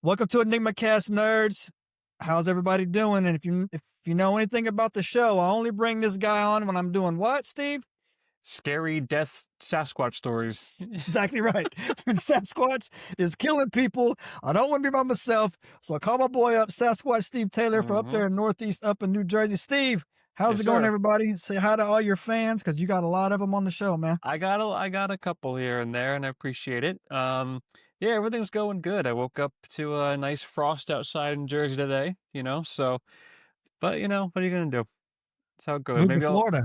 Welcome to EnigmaCast, nerds. How's everybody doing? And if you know anything about the show, I only bring this guy on when I'm doing what, Steve? Scary death Sasquatch stories. Exactly right. When Sasquatch is killing people, I don't want to be by myself, so I call my boy up, Sasquatch Steve Taylor from up there in Northeast, up in New Jersey. Steve, how's Yes, it going, sir. everybody? Say hi to all your fans, because you got a lot of them on the show, man. I got a couple here and there, and I appreciate it. Yeah, everything's going good. I woke up to a nice frost outside in Jersey today, so, but what are you gonna do? That's how it goes. Moved to Maybe Florida.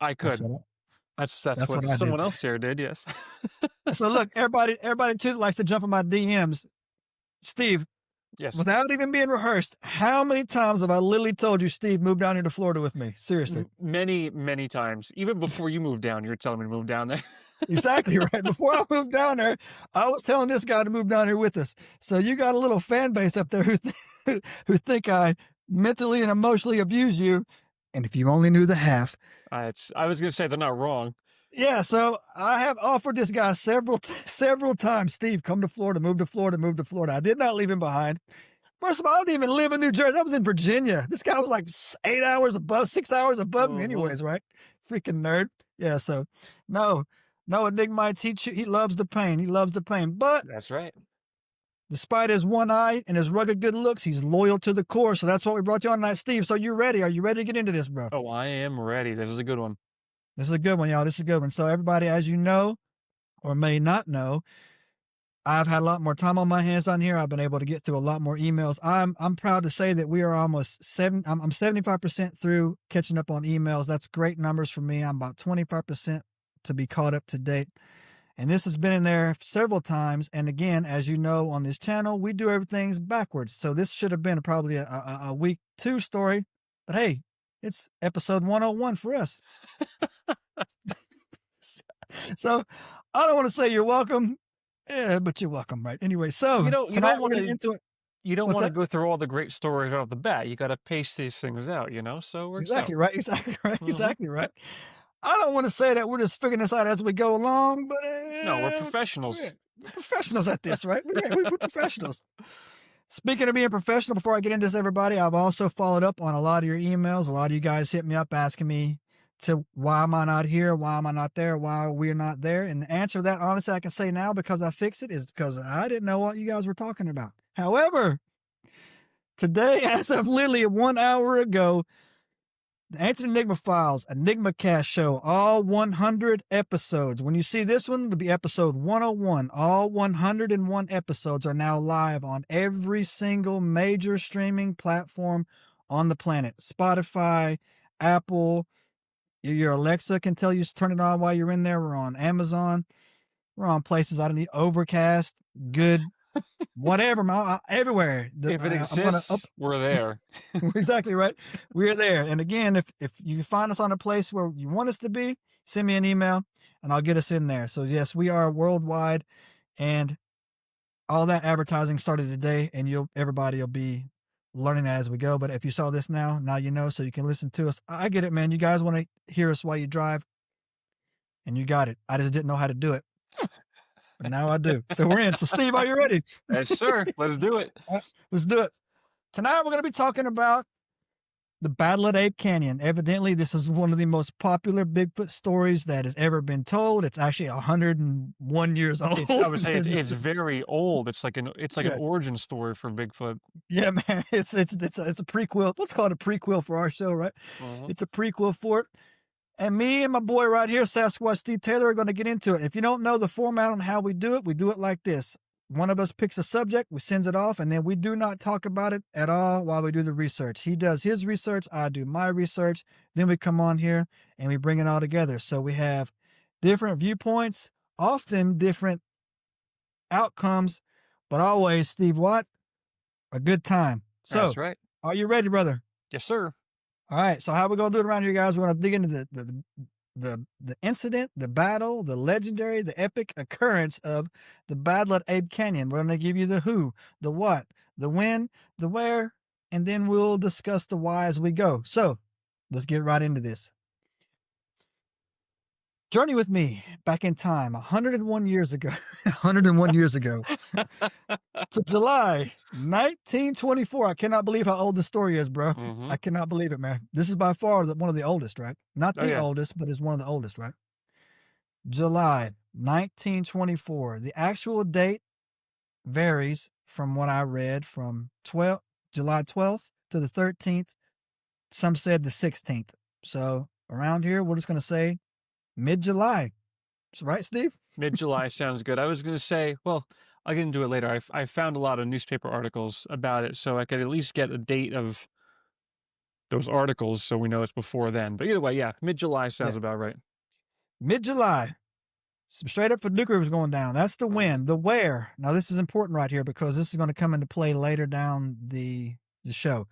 I That's could. what That's that's what what I did. someone else here did, yes. So look, everybody too that likes to jump in my DMs. Steve, Yes. without even being rehearsed, how many times have I literally told you, Steve, move down here to Florida with me? Seriously. Many, many times. Even before you moved down, you were telling me to move down there. Exactly right. Before I moved down there, I was telling this guy to move down here with us. So you got a little fan base up there who think I mentally and emotionally abuse you. And if you only knew the half. I was gonna say they're not wrong. Yeah, so I have offered this guy several times, Steve, come to Florida, move to Florida, move to Florida. I did not leave him behind. First of all, I didn't even live in New Jersey. I was in Virginia. This guy was like 6 hours above me anyways, right? Freaking nerd. Yeah, so no Enigmites. He loves the pain. He loves the pain. But That's right. despite his one eye and his rugged good looks, he's loyal to the core. So that's what we brought you on tonight, Steve. So you ready? Are you ready to get into this, bro? Oh, I am ready. This is a good one. This is a good one, y'all. This is a good one. So everybody, as you know, or may not know, I've had a lot more time on my hands down here. I've been able to get through a lot more emails. I'm proud to say that we are almost I'm 75% through catching up on emails. That's great numbers for me. I'm about 25% to be caught up to date. And this has been in there several times. And again, as you know, on this channel, we do everything backwards. So this should have been probably a week 2 story. But hey, it's episode 101 for us. So I don't want to say you're welcome. Yeah, but you're welcome, right? Anyway, so You tonight don't we're want going to get to into it. you don't What's want to that? go through all the great stories right off the bat. You got to pace these things out, so it works out. Exactly right. Exactly right. hmm Exactly right. I don't want to say that we're just figuring this out as we go along, but No, we're professionals. we're professionals at this, right? We're professionals. Speaking of being professional, before I get into this, everybody, I've also followed up on a lot of your emails. A lot of you guys hit me up asking me to why am I not here? Why am I not there? Why we're not there? And the answer to that, honestly, I can say now because I fixed it, is because I didn't know what you guys were talking about. However, today, as of literally 1 hour ago, the Ancient Enigma Files, EnigmaCast show, all 100 episodes. When you see this one, it'll be episode 101. All 101 episodes are now live on every single major streaming platform on the planet. Spotify, Apple, your Alexa can tell you to turn it on while you're in there. We're on Amazon. We're on places I don't need. Overcast, good, whatever, everywhere. If it I'm gonna exists, we're there. exactly right. We're there. And again, if you find us on a place where you want us to be, send me an email and I'll get us in there. So yes, we are worldwide, and all that advertising started today, and everybody will be learning that as we go. But if you saw this now you know, so you can listen to us. I get it, man. You guys want to hear us while you drive, and you got it. I just didn't know how to do it, but now I do. So we're in. So Steve, are you ready? Yes, sir. Let's do it. All right, let's do it. Tonight we're going to be talking about the Battle at Ape Canyon. Evidently, this is one of the most popular Bigfoot stories that has ever been told. It's actually 101 years old. I would say it's very old. It's like an Yeah. origin story for Bigfoot. Yeah, man. It's a prequel. Let's call it a prequel for our show, right? It's a prequel for it. And me and my boy right here, Sasquatch Steve Taylor, are going to get into it. If you don't know the format on how we do it like this. One of us picks a subject, we sends it off, and then we do not talk about it at all while we do the research. He does his research, I do my research, then we come on here and we bring it all together. So we have different viewpoints, often different outcomes, but always, Steve, what? A good time. So, That's right. are you ready, brother? Yes, sir. All right, so how we going to do it around here, guys? We're going to dig into the incident, the battle, the legendary, the epic occurrence of the Battle at Ape Canyon. We're going to give you the who, the what, the when, the where, and then we'll discuss the why as we go. So let's get right into this. Journey with me back in time 101 years ago. 101 years ago to July 1924. I cannot believe how old this story is, bro. Mm-hmm. I cannot believe it, man. This is by far one of the oldest, right? Not Oh the yeah. oldest, but it's one of the oldest, right? July 1924. The actual date varies from what I read from July 12th to the 13th. Some said the 16th. So around here, we're just going to say mid-July. Right, Steve? Mid-July sounds good. I was gonna say, well, I'll get into it later. I found a lot of newspaper articles about it, so I could at least get a date of those articles, so we know it's before then. But either way, yeah, mid-July Yeah. sounds about right. Mid-July. Some straight up for nuclear was going down. That's the Mhm. when. The where. Now this is important right here because this is going to come into play later down the show.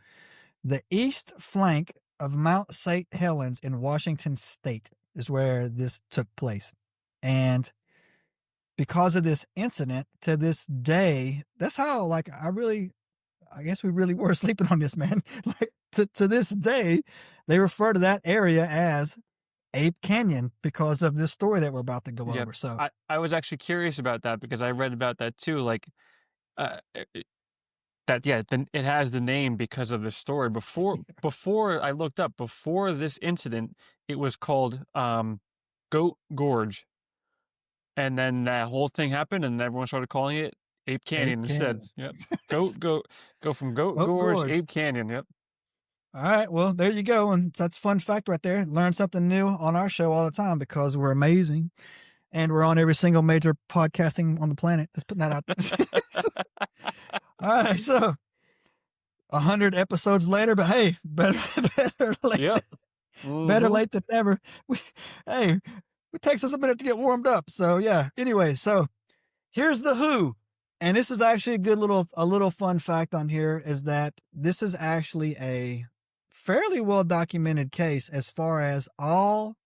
The east flank of Mount St. Helens in Washington State is where this took place. And because of this incident, to this day, that's how like I guess we really were sleeping on this, man. Like to this day, they refer to that area as Ape Canyon because of this story that we're about to go Yep. over. So I was actually curious about that because I read about that too. Like, that yeah, then it has the name because of the story. Before I looked up before this incident, it was called Goat Gorge, and then that whole thing happened, and everyone started calling it Ape Ape Canyon instead. Canyon. Yep. Go from Goat Oak Gorge, Gorge. Ape Canyon. Yep. All right. Well, there you go. And that's a fun fact right there. Learn something new on our show all the time because we're amazing. And we're on every single major podcasting on the planet. Just putting that out there. All right. So 100 episodes later, but hey, better late, Yep. better Mhm. late than never. Hey, it takes us a minute to get warmed up. So yeah. Anyway, so here's the who. And this is actually a little fun fact on here is that this is actually a fairly well documented case as far as all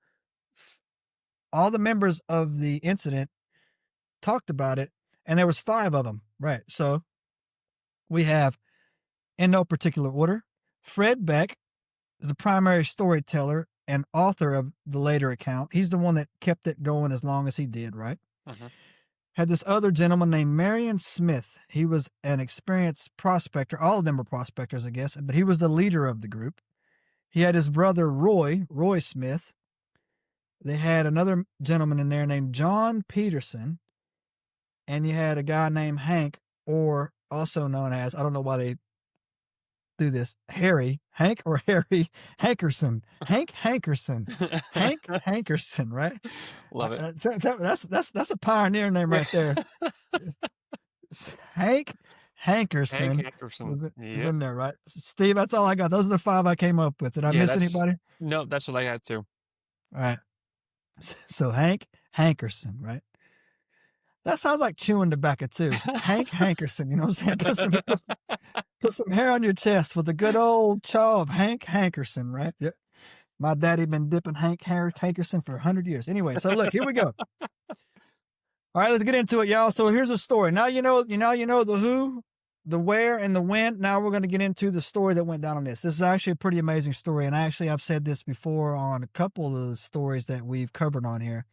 the members of the incident talked about it, and there was 5 of them, right? So we have, in no particular order, Fred Beck is the primary storyteller and author of the later account. He's the one that kept it going as long as he did, right? Mhm. Had this other gentleman named Marion Smith. He was an experienced prospector. All of them were prospectors, I guess, but he was the leader of the group. He had his brother Roy Smith. They had another gentleman in there named John Peterson, and you had a guy named Hank, or also known as, I don't know why they do this, Hank or Harry Hankerson, Hank Hankerson, Hank Hankerson, right? Love it. That's a pioneer name Yeah. right there. Hank Hank Hankerson Hankerson. is Yep. in there, right? Steve, that's all I got. Those are the 5 I came up with. Did I Yeah, miss that's anybody? no, that's what I had too. All right. So Hank Hankerson, right? That sounds like chewing tobacco too. Hank Hankerson, you know what I'm saying? Put some hair on your chest with a good old chaw of Hank Hankerson, right? Yeah. My daddy been dipping Hankerson for 100 years. Anyway, so look, here we go. All right, let's get into it, y'all. So here's the story. Now you know the who, the where, and the when. Now we're going to get into the story that went down on this. This is actually a pretty amazing story, and actually I've said this before on a couple of the stories that we've covered on here.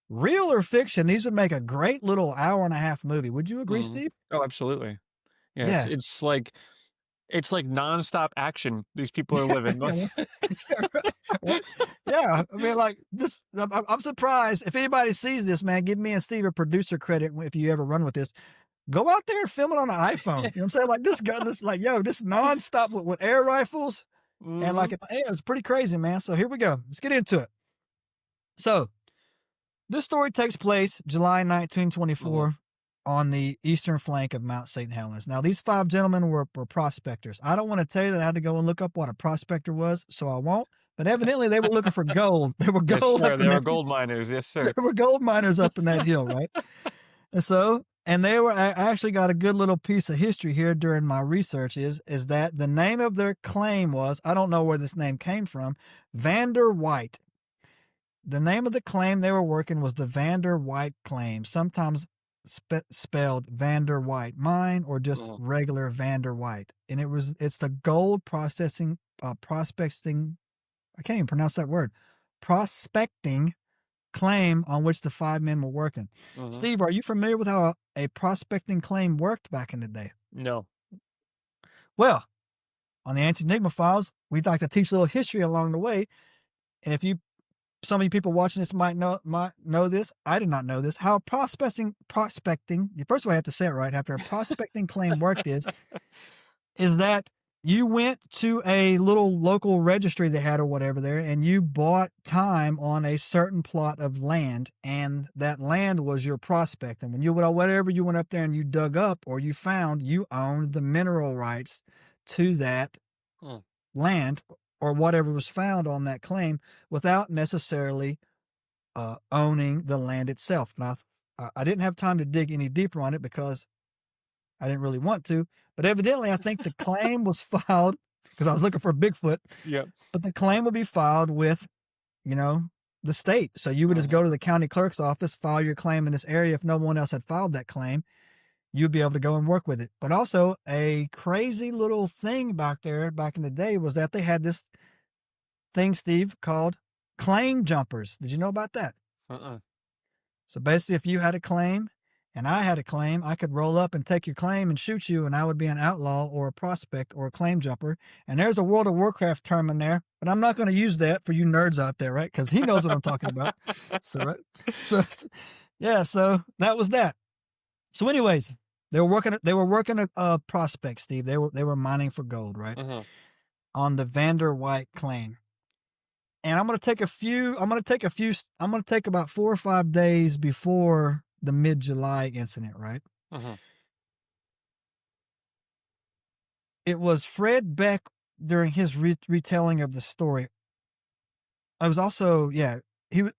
Real or fiction, these would make a great little hour and a half movie. Would you agree, Mhm. Steve? Oh, absolutely. Yeah, Yeah. it's like nonstop action these people are living. Yeah, Like well, yeah, right, right. Yeah, I mean, like this. I'm surprised if anybody sees this, man. Give me and Steve a producer credit if you ever run with this. Go out there and film it on an iPhone. You know what I'm saying? Like this guy, this like yo, this nonstop with air rifles and like Mhm. it's pretty crazy, man. So here we go. Let's get into it. So this story takes place July Mhm. 1924 on the eastern flank of Mount St. Helens. Now, these 5 gentlemen were prospectors. I don't want to tell you that I had to go and look up what a prospector was, so I won't. But evidently, they were looking for gold. There were Yes, gold sir. up in They were that. gold miners. Yes, sir. There were gold miners up in that hill, right? And so, and they were. I actually got a good little piece of history here during my research. Is that the name of their claim was? I don't know where this name came from. Vander White. The name of the claim they were working was the Vander White claim, sometimes spelled Vander White mine or just Mhm. regular Vander White. And it's the gold prospecting. I can't even pronounce that word. Prospecting claim on which the 5 men were working. Mhm. Steve, are you familiar with how a prospecting claim worked back in the day? No. Well, on the Ancient Enigma files, we'd like to teach a little history along the way. And if you, some of you people watching this might know this. I did not know this. How prospecting. First of all, I have to say it right. After a prospecting claim worked is that you went to a little local registry they had or whatever there, and you bought time on a certain plot of land, and that land was your prospect. And when you went, whatever you went up there and you dug up or you found, you owned the mineral rights to that Mm. land or whatever was found on that claim without necessarily owning the land itself. Now, I didn't have time to dig any deeper on it because I didn't really want to, but evidently I think the claim was filed because I was looking for Bigfoot, Yep. but the claim would be filed with, you know, the state. So you would just Mhm. go to the county clerk's office, file your claim in this area. If no one else had filed that claim, you'd be able to go and work with it. But also a crazy little thing back there back in the day was that they had this thing, Steve, called claim jumpers. Did you know about that? Uh-uh. So basically, if you had a claim and I had a claim, I could roll up and take your claim and shoot you, and I would be an outlaw or a prospect or a claim jumper. And there's a World of Warcraft term in there, but I'm not going to use that for you nerds out there, right? Because he knows what I'm talking about. So, right. So, yeah. So that was that. So, anyways, they were working. They were working a prospect, Steve. They were mining for gold, right? Mhm. On the Vander White claim. And I'm going to take a few, I'm going to take a few, I'm going to take about 4 or 5 days before the mid-July incident, right? Mhm. It was Fred Beck during his retelling of the story. I was also, yeah,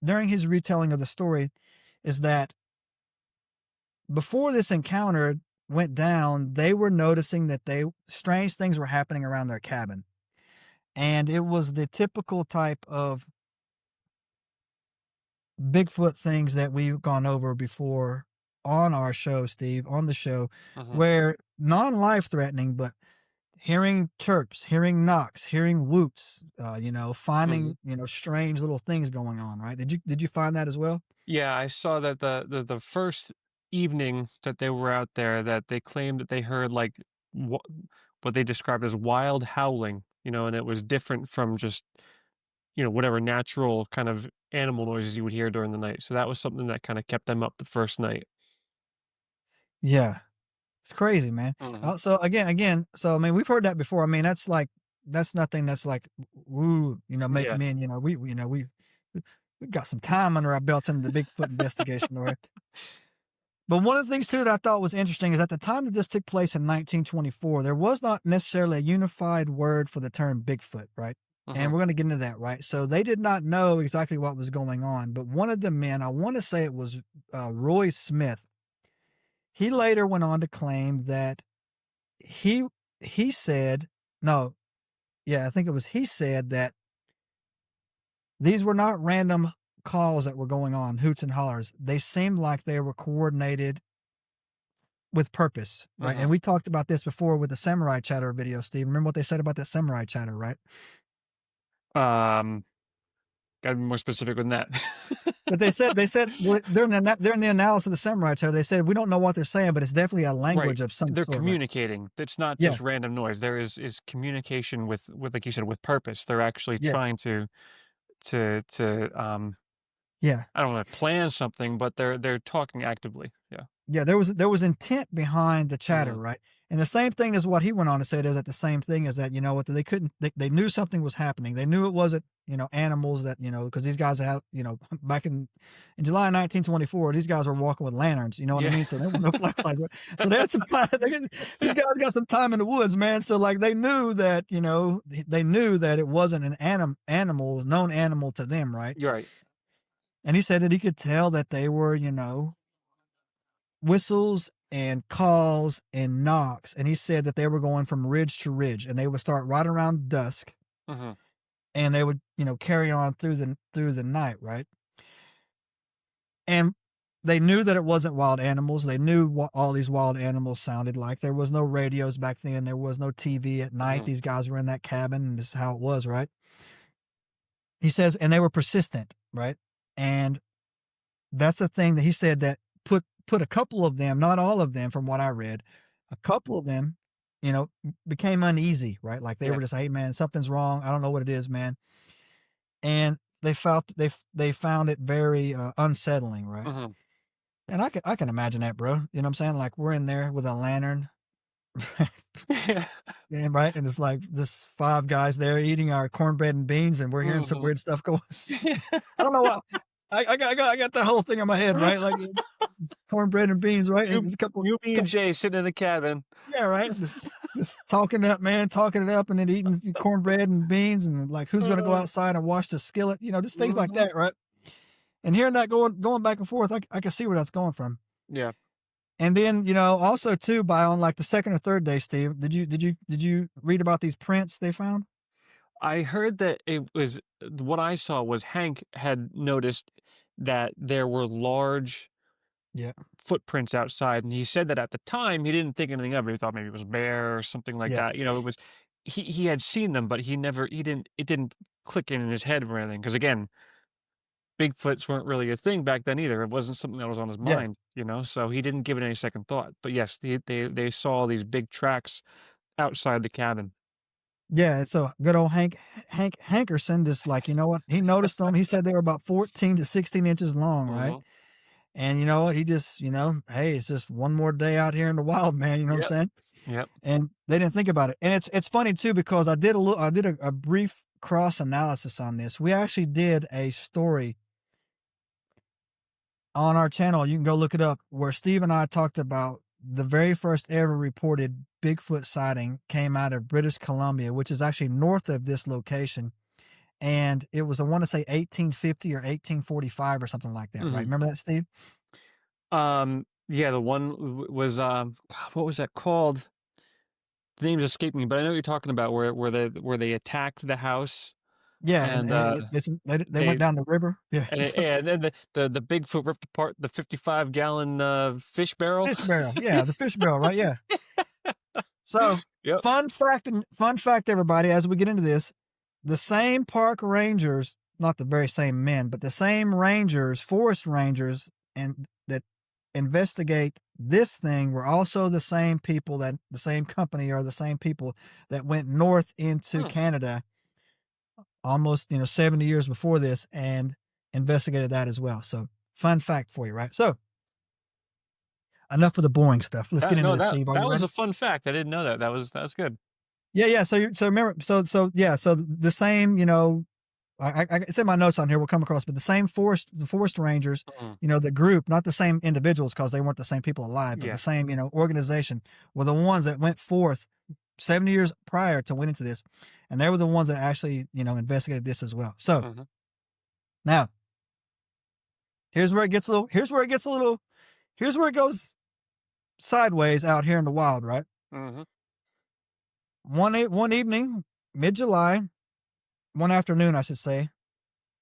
during his retelling of the story is that before this encounter went down, they were noticing that strange things were happening around their cabin. And it was the typical type of Bigfoot things that we've gone over before on our show, Steve, on the show, Mhm. where non-life threatening, but hearing chirps, hearing knocks, hearing whoops, finding, Mhm. strange little things going on, right? Did you find that as well? Yeah, I saw that the first evening that they were out there, that they claimed that they heard like what what they described as wild howling, and it was different from just, whatever natural kind of animal noises you would hear during the night. So that was something that kind of kept them up the first night. Yeah. It's crazy, man. Mhm. So again, so I mean, we've heard that before. I mean, that's nothing that's like, woo, make Yeah. me, we got some time under our belts in the Bigfoot investigation, right? But one of the things too that I thought was interesting is at the time that this took place in 1924, there was not necessarily a unified word for the term Bigfoot, right? And Mhm. we're going to get into that, right? So they did not know exactly what was going on. But one of the men, I want to say it was Roy Smith, he later went on to claim that he he said, no, yeah, I think it was he said that these were not random calls that were going on, hoots and hollers. They seemed like they were coordinated with purpose, right? And Mhm. we talked about this before with the samurai chatter video, Steve. Remember what they said about that samurai chatter, right? Um, Gotta be more specific than that. But they said well, during the analysis of the samurai chatter, they said we don't know what they're saying, but it's definitely a Right. language of some They're sort, right? communicating. It's not Yeah, just random noise. There is communication with like you said, with purpose. They're actually yeah, trying to yeah. I don't know, plan something, but they're talking actively. Yeah. Yeah, there was intent behind the chatter, Mhm. right? And the same thing is what he went on to say, that the same thing is that, what, they couldn't, they knew something was happening. They knew it wasn't, animals that, because these guys have, back in July 1924, these guys were walking with lanterns, you know what I Yeah. mean? So there were no flashlights. Right? So they had some time. These guys got some time in the woods, man. So like they knew that, they knew that it wasn't an known animal to them, right? You're right. And he said that he could tell that they were, whistles and calls and knocks, and he said that they were going from ridge to ridge, and they would start right around dusk, Mhm. and they would, carry on through the night, right? And they knew that it wasn't wild animals. They knew what all these wild animals sounded like. There was no radios back then. There was no TV at night. Mhm. These guys were in that cabin, and this is how it was, right? He says, and they were persistent, right? And that's the thing that he said that put a couple of them, not all of them from what I read, a couple of them, became uneasy, right? Like they Yeah. were just, "Hey, man, something's wrong. I don't know what it is, man." And they found it very, unsettling, right? Mhm. And I can imagine that, bro. You know what I'm saying? Like, we're in there with a lantern, Yeah. and right, and it's like this 5 guys there eating our cornbread and beans, and we're hearing some Mhm. weird stuff going. Yeah. I don't know why. I got that whole thing in my head, right? Like, it's cornbread and beans, right? And You there's a couple you, me, and couple Jay sitting in the cabin. yeah, right? Just talking it up, man, talking it up, and then eating the cornbread and beans, and, like, who's gonna go Uh, outside and wash the skillet, just things like mhm. that, right? And hearing that going back and forth, I can see where that's going from. Yeah. And then, also too, by on, like, the 2nd or 3rd day, Steve, did you read about these prints they found? I heard that it was what I saw was Hank had noticed that there were large Yeah, footprints outside, and he said that at the time he didn't think anything of it. He thought maybe it was a bear or something like yeah, that. It was he had seen them, but he didn't it didn't click in his head or anything. Because again, Bigfoots weren't really a thing back then either. It wasn't something that was on his yeah, mind. So he didn't give it any second thought. But yes, they saw these big tracks outside the cabin. yeah, and so good old Hank Hankerson just, like, you know what? He noticed them, he said they were about 14 to 16 inches long, right? Mhm. And you know what? He just, "Hey, it's just one more day out here in the wild, man," you know what I'm Yep. saying? Yep. And they didn't think about it. And it's funny too because I did a brief cross analysis on this. We actually did a story on our channel, you can go look it up, where Steve and I talked about the very first ever reported Bigfoot sighting came out of British Columbia, which is actually north of this location. And it was, I want to say 1850 or 1845 or something like that, right? Mhm. Remember that, Steve? Yeah, the one was God, what was that called? The name's escaping me, but I know what you're talking about where they attacked the house Yeah. And, and and they went they down the river. Yeah. and then the Bigfoot ripped apart the 55-gallon fish barrel. Fish barrel. Yeah. The fish barrel, right? Yeah. So, Yep. fun fact, everybody, as we get into this, the same park rangers, not the very same men, but the same rangers, forest rangers, and that investigate this thing were also the same company or the same people that went north into Hmm. Canada almost, 70 years before this and investigated that as well. So, fun fact for you, right? So, enough of the boring stuff. Let's get That into no, this, that Steve. Are that you was ready? a fun fact. I didn't know that. That was good. Yeah, yeah. So remember, yeah. So the same, it's in my notes on here. We'll come across, but the forest rangers, Mhm. the group, not the same individuals because they weren't the same people alive, but the Yeah. same, organization were the ones that went forth 70 years prior to went into this, and they were the ones that actually, investigated this as well. So Mhm. now here's where it goes sideways out here in the wild, right? Mhm. One evening, mid July, one afternoon, I should say,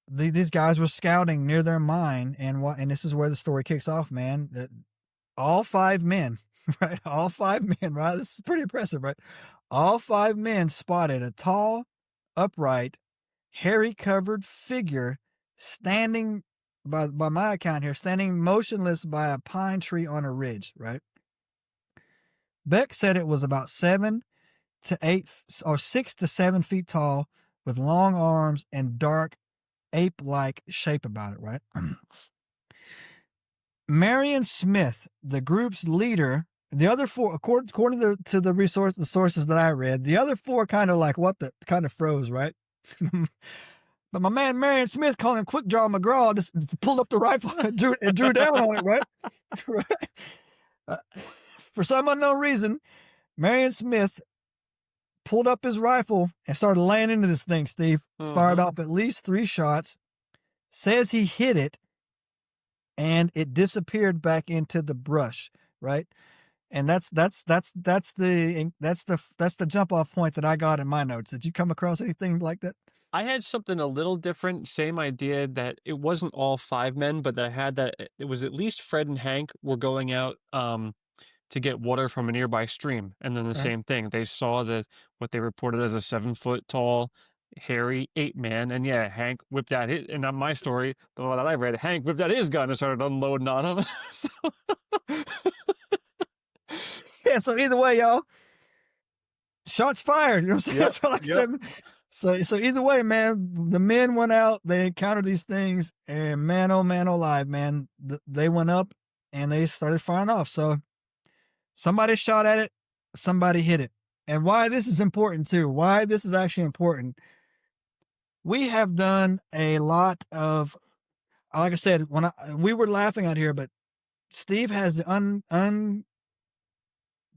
these guys were scouting near their mine, and this is where the story kicks off, man. That all 5 men, right? All 5 men, right? This is pretty impressive, right? All 5 men spotted a tall, upright, hairy covered figure standing by my account here, standing motionless by a pine tree on a ridge, right? Beck said it was about 6 to 7 feet tall with long arms and dark ape-like shape about it, right? Marion Smith, the group's leader, the other four, according to the sources that I read, the other four kind of like what the kind of froze, right? But my man Marion Smith, calling him Quick Draw McGraw, just pulled up the rifle and drew down on it, right? Right. Uh, for some unknown reason, Marion Smith pulled up his rifle and started laying into this thing. Steve fired Mhm. off at least 3 shots. Says he hit it and it disappeared back into the brush, right? And that's the jump off point that I got in my notes. Did you come across anything like that? I had something a little different, same idea that it wasn't all 5 men, but that I had that it was at least Fred and Hank were going out, to get water from a nearby stream, and then the Right. same thing, they saw what they reported as a 7-foot tall, hairy ape man. And yeah, Hank whipped out his, and on my story, the one that I read, Hank whipped out his gun and started unloading on him. So, Yeah, so either way, y'all, shots fired. You know what I'm saying? yep, So like I yep. said, so either way, man, the men went out, they encountered these things, and man, oh man, alive, man, they went up and they started firing off. So somebody shot at it, somebody hit it. And why this is important too, why this is actually important. We have done a lot of, like I said, we were laughing out here, but Steve has the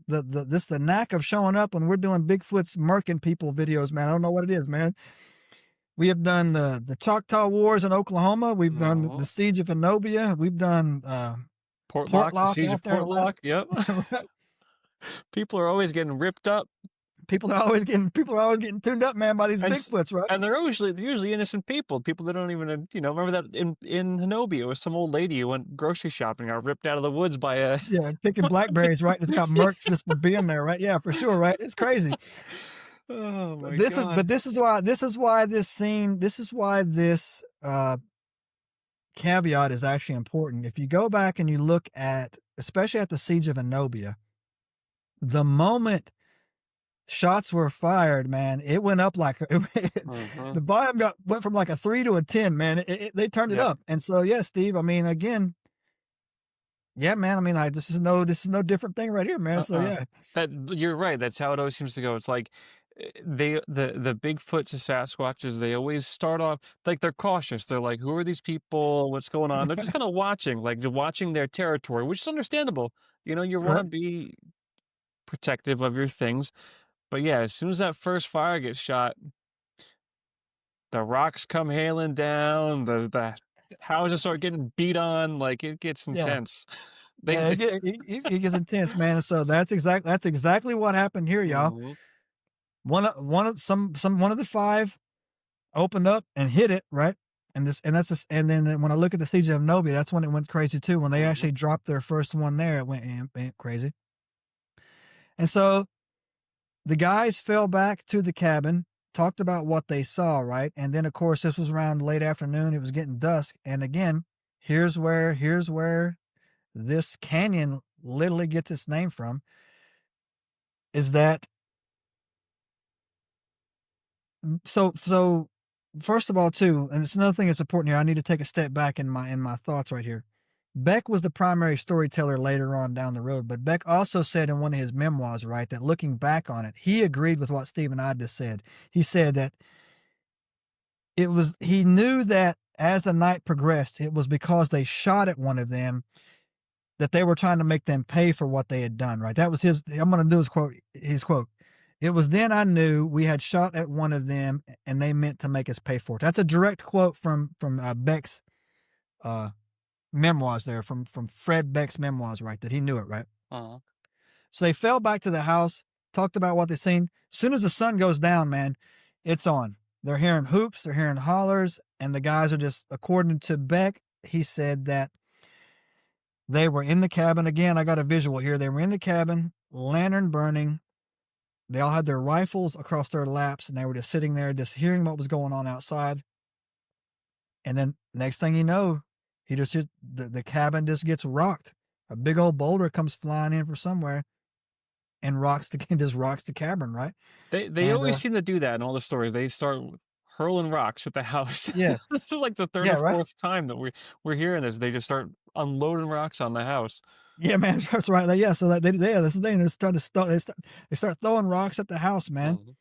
the knack of showing up when we're doing Bigfoot's murking people videos, man. I don't know what it is, man. We have done the Choctaw Wars in Oklahoma. We've done the No. Siege of Enobia. We've done Portlock, the Portlock siege out of there in Alaska. Portlock. Yep. People are always getting ripped up. People are always getting tuned up, man, by these And Bigfoots, right? and they're usually innocent people that don't even, remember that in Hanobi, it was some old lady who went grocery shopping, got ripped out of the woods by a Yeah, picking blackberries, right? Just got murked just for being there, right? Yeah, for sure, right? It's crazy. Oh But my this is god. but this is why this caveat is actually important. If you go back and you look at, especially at the Siege of Enobia, the moment shots were fired, man, it went up like Mhm. the volume went from like a 3 to a 10, man. They turned it Yep. up. And so, yeah, Steve, I mean, again, yeah, man, I mean, this is no different thing right here, man. So, Uh-uh. yeah, You're right, that's how it always seems to go. It's like, the Bigfoots, the Sasquatches, they always start off like, they're cautious. They're like, "Who are these people? What's going on?" They're just kinda watching, like, they're watching their territory, which is understandable. You wanna right. be protective of your things. But yeah, as soon as that first fire gets shot, the rocks come hailing down, the houses start getting beat on, like, it gets Yeah. intense. They Yeah, they it gets intense, man. And so that's exactly what happened here, y'all. Mhm, One of the five opened up and hit it, right? And then when I look at the Siege of Nobi, that's when it went crazy too. When they mhm, actually dropped their first one there, it went crazy. And so the guys fell back to the cabin, talked about what they saw, right? And then of course this was around late afternoon, it was getting dusk. And again, here's where this canyon literally gets its name from, is that so first of all too, and it's another thing that's important here. I need to take a step back in my thoughts right here. Beck was the primary storyteller later on down the road, but Beck also said in one of his memoirs, right, that looking back on it, he agreed with what Steve and I just said. He said that he knew that as the night progressed, it was because they shot at one of them that they were trying to make them pay for what they had done, right? That was I'm going to do his quote. It was then I knew we had shot at one of them and they meant to make us pay for it. That's a direct quote from Beck's uh, memoirs there, from Fred Beck's memoirs, right? That he knew it, right? uh-huh. So they fell back to the house, talked about what they seen. Soon as the sun goes down, man, it's on. They're hearing hoops, they're hearing hollers, and the guys are just, according to Beck, he said that they were in the cabin. Again, I got a visual here. They were in the cabin, lantern burning. They all had their rifles across their laps, and they were just sitting there, just hearing what was going on outside. And then next thing you know, the cabin just gets rocked. A big old boulder comes flying in from somewhere and just rocks the cabin, right? They And always seem to do that in all the stories. They start hurling rocks at the house. yeah, This is like the 3rd yeah, or right, 4th time that we're hearing this. They just start unloading rocks on the house. yeah, man, that's right. Yeah, so that yeah, that's the thing. They start throwing rocks at the house, man. Mhm.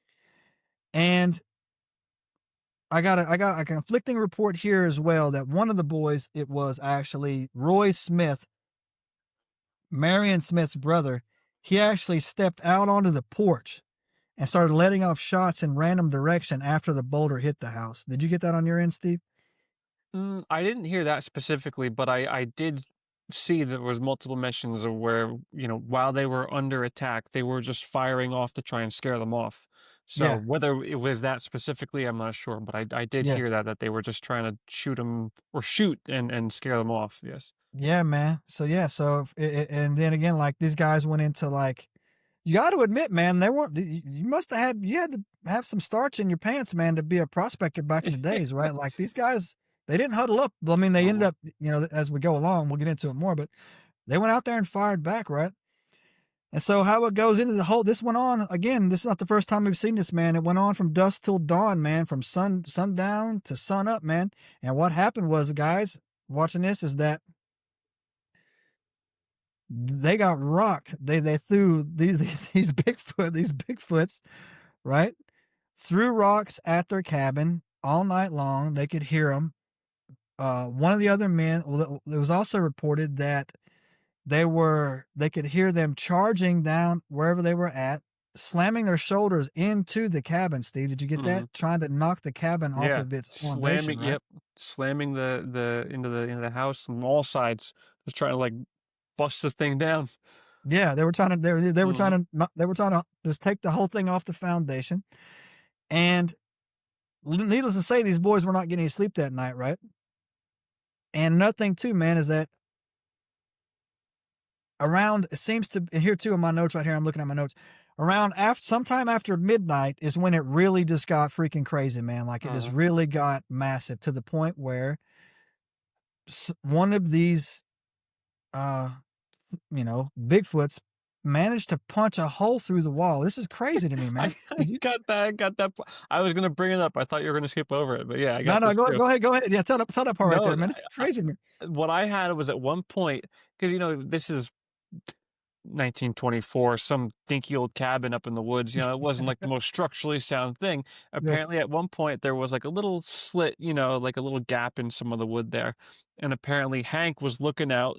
And I got a conflicting report here as well that one of the boys, it was actually Roy Smith, Marion Smith's brother. He actually stepped out onto the porch and started letting off shots in random direction after the boulder hit the house. Did you get that on your end, Steve? I didn't hear that specifically, but I did see there was multiple mentions of where, while they were under attack, they were just firing off to try and scare them off. So Yeah, whether it was that specifically, I'm not sure, but I did yeah, hear that they were just trying to shoot them or shoot and scare them off. Yes. yeah, man. So yeah, and then again, like these guys went into like, you got to admit, man, they weren't. You must have had. You had to have some starch in your pants, man, to be a prospector back in the days, right? Like these guys, they didn't huddle up. I mean, they ended Mhm. up, as we go along, we'll get into it more, but they went out there and fired back, right? And so how it goes into the whole, this went on again. This is not the first time we've seen this, man. It went on from dusk till dawn, man, from sundown to sun up, man. And what happened was, guys, watching this is that they got rocked. They threw these these Bigfoots, right? Threw rocks at their cabin all night long. They could hear them. One of the other men, well, it was also reported that they could hear them charging down wherever they were at, slamming their shoulders into the cabin. Steve, did you get that? Mhm. Trying to knock the cabin off Yeah. of its foundation, Slamming right? yep. Slamming the into the house from all sides. Just trying to, like, bust the thing down. Yeah, they were trying to they were trying Mhm. to they were trying to just take the whole thing off the foundation. And needless to say, these boys were not getting any sleep that night, right? And another thing too, man, is that around, it seems to, and here too in my notes right here, I'm looking at my notes. Around after sometime after midnight is when it really just got freaking crazy, man. Like it just Mhm. really got massive to the point where one of these uh Bigfoots managed to punch a hole through the wall. This is crazy to me, I man. I Did you? got that p I was gonna bring it up. I thought you were gonna skip over it, but yeah, I No, got no, this too. go ahead. Yeah, tell that part right No, there, man. It's crazy to me. what I had was at one point, because this is 1924, some dinky old cabin up in the woods, it wasn't like the most structurally sound thing. Yeah, Apparently, at one point, there was like a little slit, like a little gap in some of the wood there. And apparently, Hank was looking out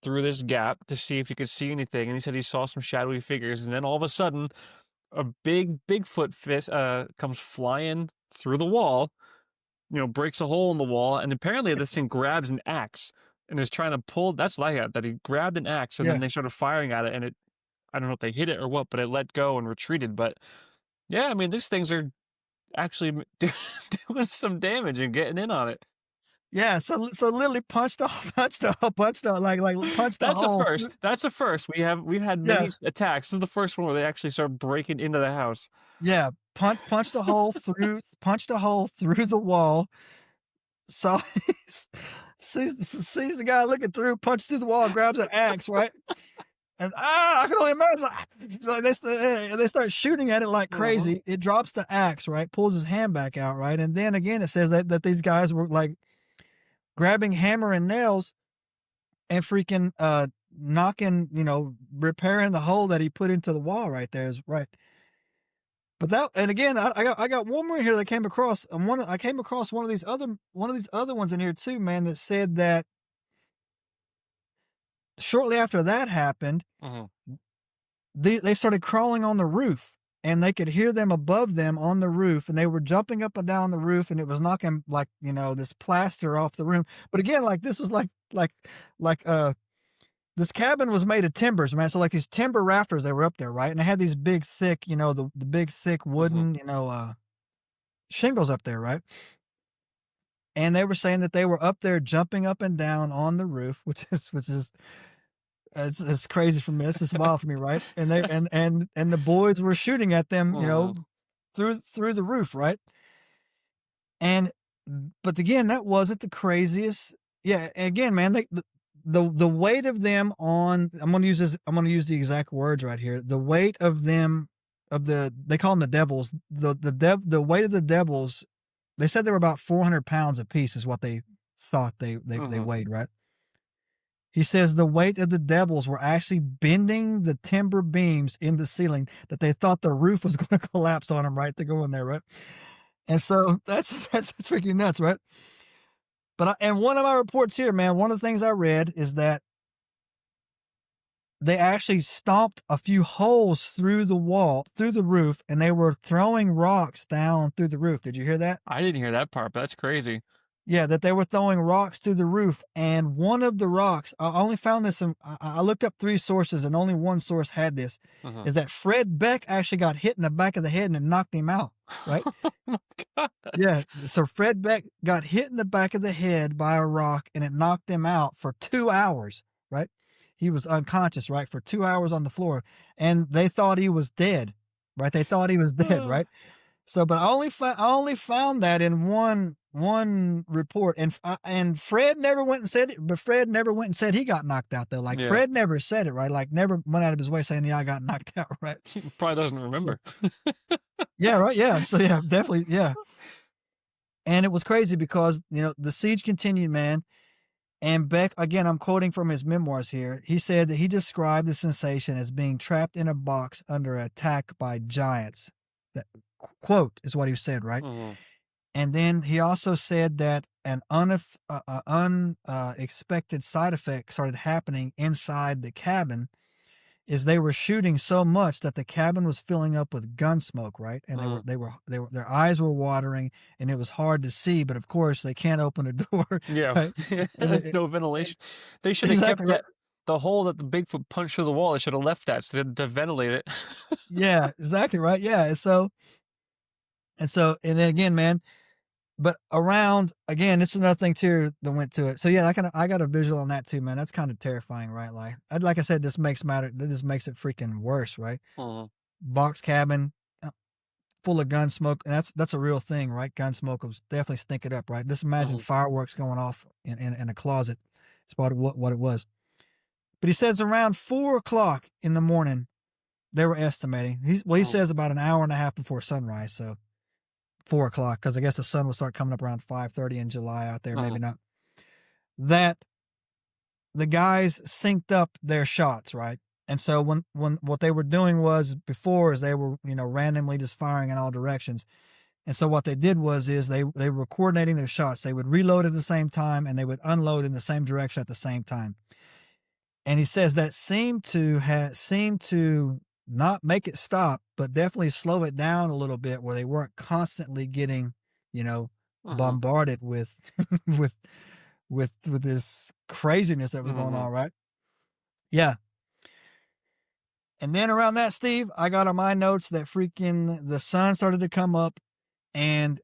through this gap to see if he could see anything. And he said he saw some shadowy figures. And then all of a sudden, a big Bigfoot fist comes flying through the wall, breaks a hole in the wall, and apparently this thing grabs an axe and is trying to pull. That's what I got. That he grabbed an axe and then yeah. they started firing at it, and it. I don't know if they hit it or what, but it let go and retreated. But yeah, I mean, these things are actually doing some damage and getting in on it. Yeah, so literally punched a punched a punched a That's a hole through, first. That's a first. We've had many yeah. attacks. This is the first one where they actually start breaking into the house. Yeah, punched a hole through the wall. Saw sees the guy looking through, punches through the wall, grabs an axe, right? And I can only imagine like they start shooting at it like Mhm. crazy. It drops the axe, right? Pulls his hand back out, right? And then again, it says that these guys were like grabbing hammer and nails and freaking knocking, repairing the hole that he put into the wall right there is right. But that, and again, I got one more here that I came across, and I came across one of these other ones in here too, man, that said that shortly after that happened, Mhm. they started crawling on the roof, and they could hear them above them on the roof, and they were jumping up and down on the roof, and it was knocking like this plaster off the room. But again, like this was like this cabin was made of timbers, man. So like these timber rafters, they were up there, right, and they had these big thick, the big thick Mhm. wooden, shingles up there, right? And they were saying that they were up there jumping up and down on the roof, which is it's crazy for me. It's just wild for me, right? And they and the boys were shooting at them, Mhm. through the roof, right? And but again, that wasn't the craziest. Yeah, again, man, the weight of them on, I'm gonna use the exact words right here. The weight of them, they call them the devils. The weight of the devils, they said they were about 400 pounds apiece is what they thought they Mhm. weighed, right? He says the weight of the devils were actually bending the timber beams in the ceiling that they thought the roof was going to collapse on them, right? To go in there, right? And so that's freaking nuts, right? But and one of my reports here, man, one of the things I read is that they actually stomped a few holes through the wall, through the roof, and they were throwing rocks down through the roof. Did you hear that? I didn't hear that part, but that's crazy. Yeah, that they were throwing rocks through the roof, and one of the rocks, I only found this in, I looked up 3 sources and only one source had this, Mhm. is that Fred Beck actually got hit in the back of the head and it knocked him out, right? Oh my god. Yeah, so Fred Beck got hit in the back of the head by a rock and it knocked him out for 2 hours, right? he was unconscious, right, for 2 hours on the floor, and they thought he was dead, right? They thought he was dead, right? So, but I only found that in one report, and Fred never went and said it, but Fred never went and said he got knocked out though. Like Yeah. Fred never said it, right? Like never went out of his way saying, "Yeah, I got knocked out," right? He probably doesn't So, remember. yeah, right, yeah. So yeah, definitely, yeah. And it was crazy because the siege continued, man. And Beck, again, I'm quoting from his memoirs here. He said that he described the sensation as being trapped in a box under attack by giants. That quote is what he said, right? Mhm. And then he also said that an unexpected side effect started happening inside the cabin is they were shooting so much that the cabin was filling up with gun smoke, right? And Mhm. their eyes were watering and it was hard to see, but of course they can't open a door, Yeah. right? And There's no ventilation. They should have kept exactly right. the hole that the Bigfoot punched through the wall. They should have left that to ventilate it. Yeah, exactly right. Yeah. And then again, man, but around again, this is another thing too that went to it. So yeah, I got a visual on that too, man. That's kind of terrifying, right? Like I said, this makes it freaking worse, right? Mhm. Box cabin, full of gun smoke, and that's a real thing, right? Gun smoke was definitely stink it up, right? Just imagine Mhm. fireworks going off in a closet. It's about what it was. But he says around 4 o'clock in the morning, they were estimating. He Mhm. says about an hour and a half before sunrise, so 4 o'clock, because I guess the sun will start coming up around 5:30 in July out there, maybe Mhm. not. That the guys synced up their shots, right? And so when what they were doing was before is they were randomly just firing in all directions. And so what they did is they were coordinating their shots. They would reload at the same time and they would unload in the same direction at the same time. And he says that seemed to not make it stop, but definitely slow it down a little bit where they weren't constantly getting, you know, Mhm. bombarded with with with this craziness that was going Mhm. on, right? Yeah. And then around that, Steve, I got on my notes that freaking the sun started to come up and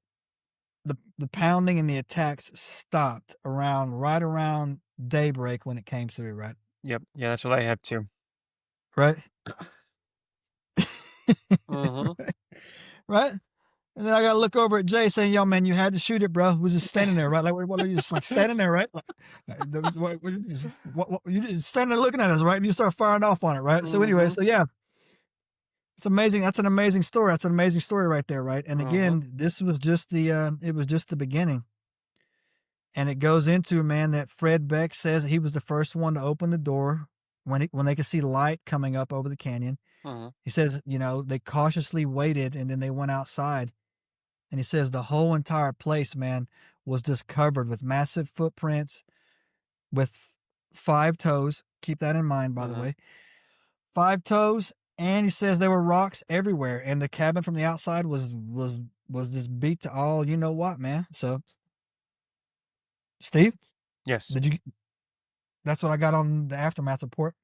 the pounding and the attacks stopped right around daybreak when it came through, right? Yep. Yeah, that's what I have too. Right? Mhm. Right? And then I gotta look over at Jay saying, "Yo, man, you had to shoot it, bro." Was just standing there, right? Like, what are you just like standing there, right? Like, there was what you just standing there looking at us, right? And you start firing off on it, right? So anyway, Mhm. so yeah, it's amazing. That's an amazing story. That's an amazing story right there, right? And Mhm. again, this was just it was just the beginning. And it goes into, man, that Fred Beck says he was the first one to open the door when they could see light coming up over the canyon. Mhm. He says, they cautiously waited and then they went outside. And he says the whole entire place, man, was just covered with massive footprints with 5 toes. Keep that in mind, by the Mhm. way. 5 toes. And he says there were rocks everywhere. And the cabin from the outside was just beat to all you know what, man. So, Steve, Yes. did you that's what I got on the aftermath report.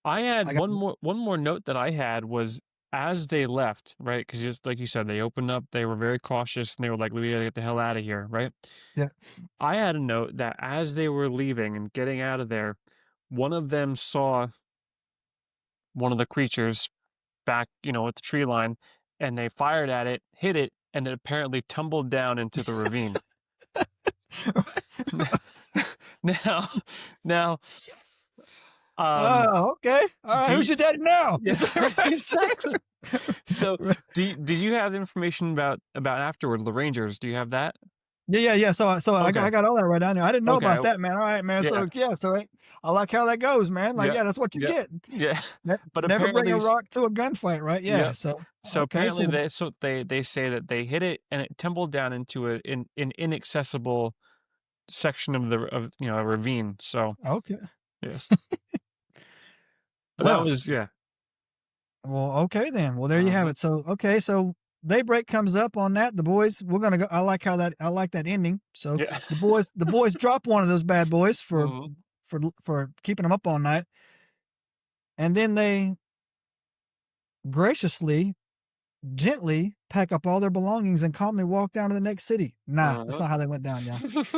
I had I got one more note that I had was as they left, right? Because just like you said, they opened up, they were very cautious, and they were like, "We gotta get the hell out of here," right? yeah. I had a note that as they were leaving and getting out of there, one of them saw one of the creatures back, at the tree line, and they fired at it, hit it, and it apparently tumbled down into the ravine. Now, now, um, Oh, okay. All right. do Who's you, your daddy now? yeah, Is that exactly. So, right? did you have information about afterwards the Rangers? Do you have that? Yeah. So I Okay, got all that right down there. I didn't know okay, about that, man. All right, man. yeah, So yeah, I like how that goes, man. Like, yeah, yeah, that's what you yeah, get. yeah. But Never bring apparently, a rock to a gunfight, right? Yeah. yep. So So okay, apparently, they say that they hit it and it tumbled down into an inaccessible section of a ravine. So okay. yes, but that Well, was yeah. okay then. Well, there you have Hmm. it. So okay, so daybreak comes up on that. The boys, we're gonna go. I like that ending. So Yeah. the boys drop one of those bad boys Hmm. for keeping them up all night, and then they graciously, gently pack up all their belongings and calmly walk down to the next city. Nah, that's Uh-huh. not how they went down, y'all.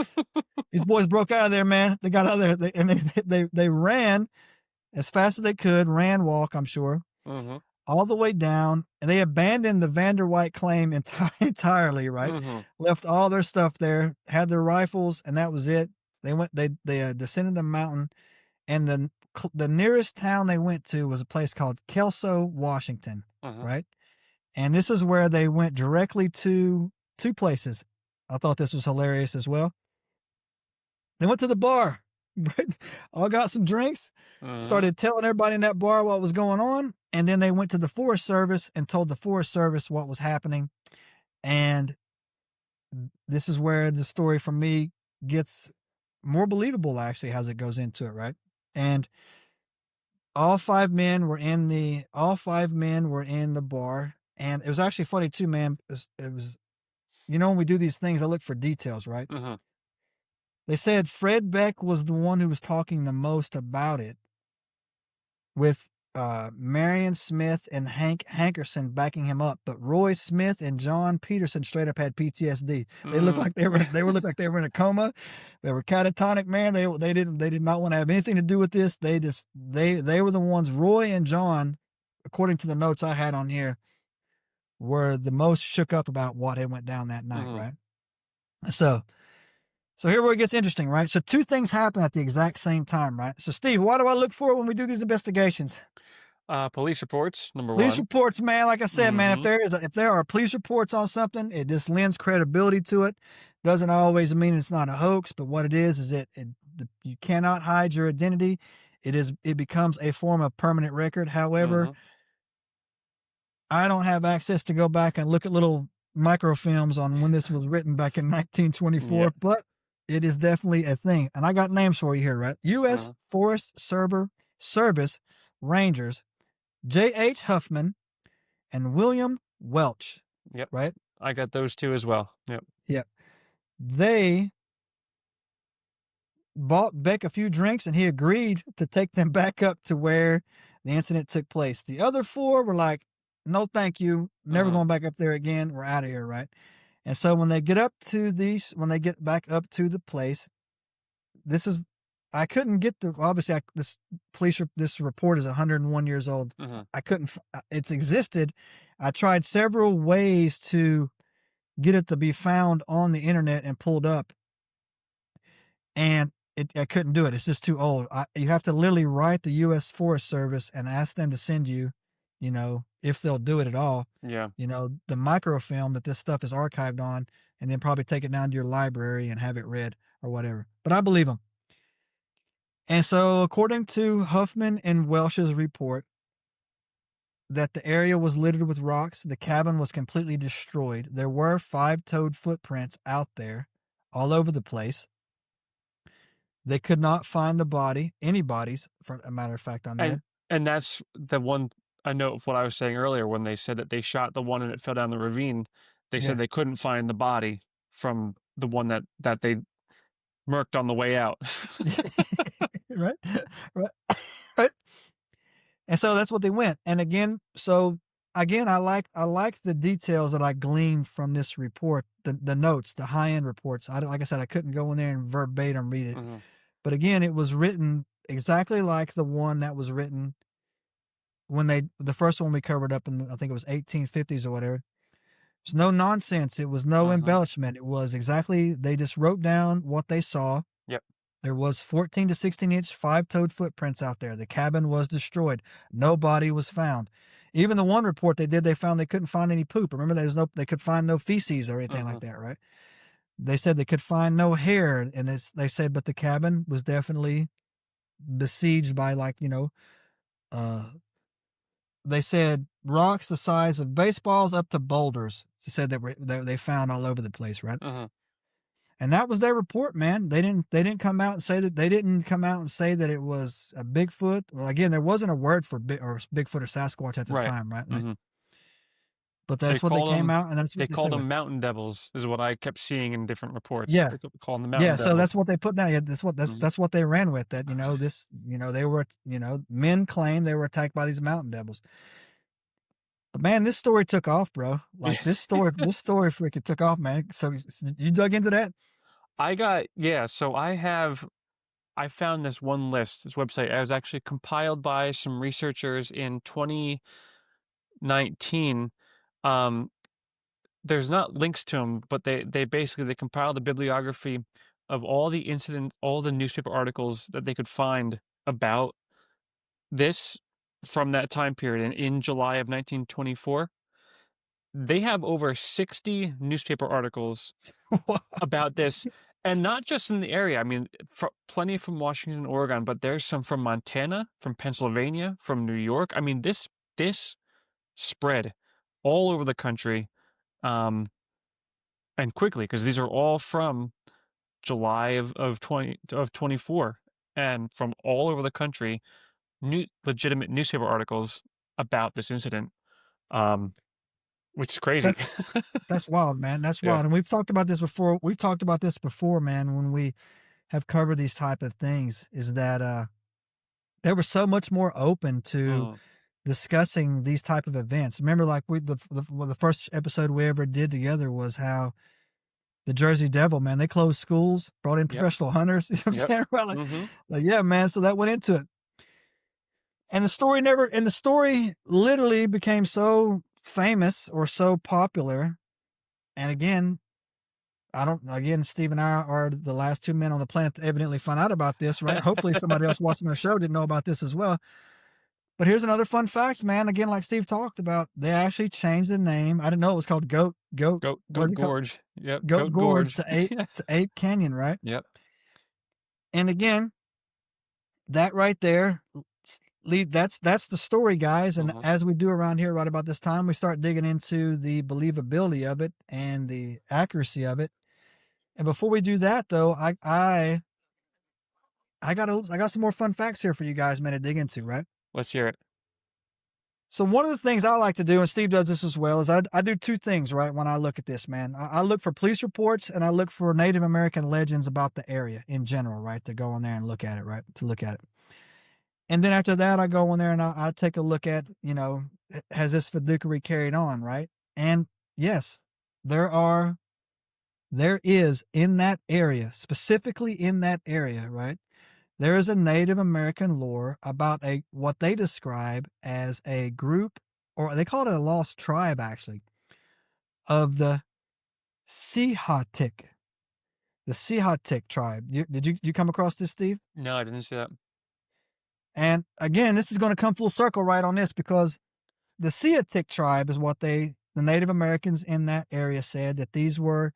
These boys broke out of there, man. They got out of there and they ran. as fast as they could, ran, walk, I'm sure, Mhm. all the way down, and they abandoned the Vander White claim entirely, right? Mhm. Left all their stuff there, had their rifles, and that was it. They descended the mountain, and the nearest town they went to was a place called Kelso, Washington, Mhm. right? And this is where they went directly to 2 places. I thought this was hilarious as well. They went to the bar, right? All got some drinks, Mhm. started telling everybody in that bar what was going on, and then they went to the Forest Service and told the Forest Service what was happening. And this is where the story from me gets more believable actually as it goes into it, right? And all 5 men were in the bar, and it was actually funny too, man. It was when we do these things, I look for details, right? Mhm. They said Fred Beck was the one who was talking the most about it, with Marion Smith and Hank Hankerson backing him up, but Roy Smith and John Peterson straight up had PTSD. They looked Mm. like they were in a coma. They were catatonic, man. They did not want to have anything to do with this. They were the ones. Roy and John, according to the notes I had on here, were the most shook up about what had went down that night, Mhm. right? So so here where it gets interesting, right? So two things happen at the exact same time, right? So Steve, what do I look for when we do these investigations? Police reports, number Police 1. reports, man. Like I said, man, Mhm. if there are police reports on something, it just lends credibility to it. Doesn't always mean it's not a hoax, but what it is you cannot hide your identity. It becomes a form of permanent record. However, Mhm. I don't have access to go back and look at little microfilms on when this was written back in Yeah. 1924, but it is definitely a thing. And I got names for you here, right? U.S. Mhm. Forest Service Rangers J.H. Huffman and William Welch, Yep. right? I got those 2 as well. Yep. Yeah. They bought Beck a few drinks and he agreed to take them back up to where the incident took place. The other 4 were like, no, thank you. Never Mhm. going back up there again. We're out of here, right? And so when they get back up to the place, this is, I couldn't get the, obviously, this report is 101 years old. Mhm. I couldn't, it's existed. I tried several ways to get it to be found on the internet and pulled up, and I couldn't do it. It's just too old. You have to literally write the U.S. Forest Service and ask them to send you, if they'll do it at all, Yeah. the microfilm that this stuff is archived on, and then probably take it down to your library and have it read or whatever. But I believe them. And so, according to Huffman and Welsh's report, that the area was littered with rocks, the cabin was completely destroyed. There were 5-toed footprints out there all over the place. They could not find the body, any bodies, for a matter of fact, on And that. that's the one a note of what I was saying earlier when they said that they shot the one and it fell down the ravine. They said Yeah. they couldn't find the body from the one that they murked on the way out. Right? Right. Right. And so that's what they went. And again, I like the details that I gleaned from this report, the notes, the high end reports. Like I said, I couldn't go in there and verbatim read it, Mhm. but again, it was written exactly like the one that was written when the first one we covered up in I think it was 1850s or whatever. It's no nonsense. It was no Mhm. embellishment. It was exactly, they just wrote down what they saw. Yep. There was 14 to 16-inch 5-toed footprints out there. The cabin was destroyed. No body was found. Even the one report they did, they found they couldn't find any poop. Remember, they could find no feces or anything like Mhm. that, right? They said they could find no hair, and they said, but the cabin was definitely besieged by uh, they said rocks the size of baseballs up to boulders. They said they found all over the place, right? Mhm. And that was their report, man. They didn't come out and say that it was a Bigfoot. Well, again, there wasn't a word for Bigfoot or Sasquatch at the Right. time, right? Mhm. But They that's what they call came them out and that's they what they called said. them mountain devils is what I kept seeing in different reports. Yeah. They kept calling them Yeah, mountain so that's devils. what they put down. Yeah, that's what Mhm. that's what they ran with, that, they were, men claim they were attacked by these mountain devils. But man, this story took off, bro. Yeah. Like this story freaking took off, man. So you dug into that? I got yeah, so I have I found this one list, this website. It was actually compiled by some researchers in 2019. Um, there's not links to them, but they basically they compiled a bibliography of all the incident, all the newspaper articles that they could find about this from that time period. And in July of 1924, they have over 60 newspaper articles about this, and not just in the area. I mean, plenty from Washington, Oregon, but there's some from Montana, from Pennsylvania, from New York. I mean, this spread all over the country, um, and quickly, because these are all from July of 24, and from all over the country, legitimate newspaper articles about this incident, um, which is crazy. That's that's wild, man. That's Yeah. wild. And we've talked about this before. We've talked about this before, man, when we have covered these type of things, is that they were so much more open to Mm. discussing these type of events. Remember, like the first episode we ever did together was how the Jersey Devil, man, they closed schools, brought in Yep. professional hunters. You know what I'm Yep. saying? Right? Mhm. Like, yeah, man. So that went into it. And the story literally became so famous or so popular. And again, Steve and I are the last two men on the planet to evidently find out about this, right? Hopefully somebody else watching our show didn't know about this as well. But here's another fun fact, man. Again, like Steve talked about, they actually changed the name. I didn't know it was called what do Goat you call Gorge. Yep, Goat Goat Gorge Gorge. Yeah. to Ape Canyon, right? Yep. And again, that right there, that's the story, guys. And Mhm. as we do around here right about this time, we start digging into the believability of it and the accuracy of it. And before we do that, though, I got some more fun facts here for you guys, man, to dig into, right? Let's hear it. So one of the things I like to do, and Steve does this as well, is I do two things, right? When I look at this, man, I look for police reports and I look for Native American legends about the area in general, right? To go in there and look at it, right? To look at it. And then after that, I go in there and I take a look at, has this fiduciary carried on, right? And yes, there is in that area, specifically in that area, right? There is a Native American lore about what they describe as a group, or they call it a lost tribe, actually, of the Sihotic, the Sihotic tribe. Did you come across this, Steve? No, I didn't see that. And again, this is going to come full circle right on this, because the Sihotic tribe is what the Native Americans in that area said, that these were